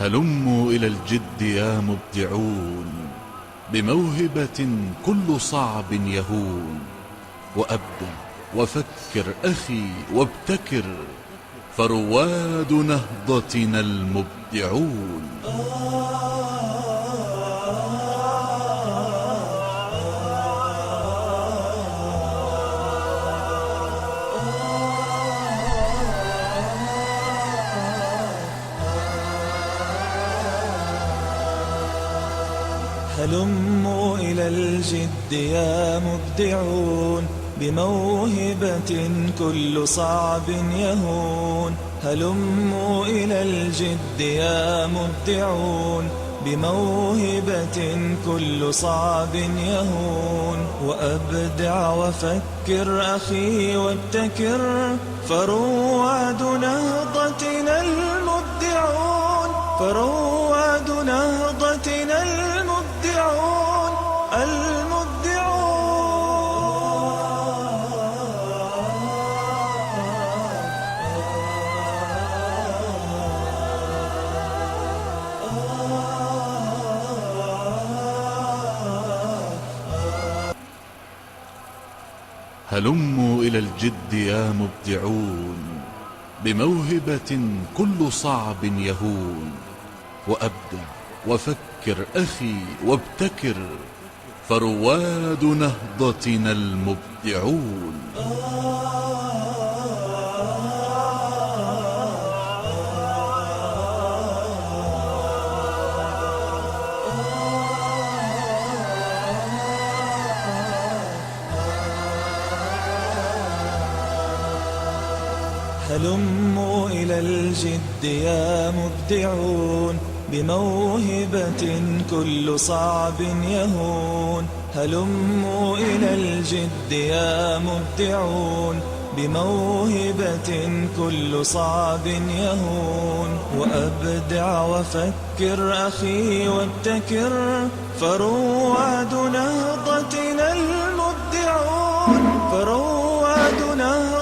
هلموا إلى الجد يا مبدعون، بموهبة كل صعب يهون. وأبدع وفكر أخي وابتكر، فرواد نهضتنا المبدعون. هلموا إلى الجد يا مبدعون، بموهبة كل صعب يهون. هلموا إلى الجد يا مبدعون، بموهبة كل صعب يهون. وأبدع وفكر أخي وابتكر، فرواد نهضتنا المبدعون. فرواد نهضتنا المبدعون هلموا إلى الجد يا مبدعون، بموهبة كل صعب يهون. وأبدع وفكر أخي وابتكر، فرواد نهضتنا المبدعون. هلموا إلى الجد يا مبدعون، بموهبة كل صعب يهون. هلموا إلى الجد يا مبدعون، بموهبة كل صعب يهون. وأبدع وفكر أخي وابتكر، فرواد نهضتنا المبدعون. فرواد نهضتنا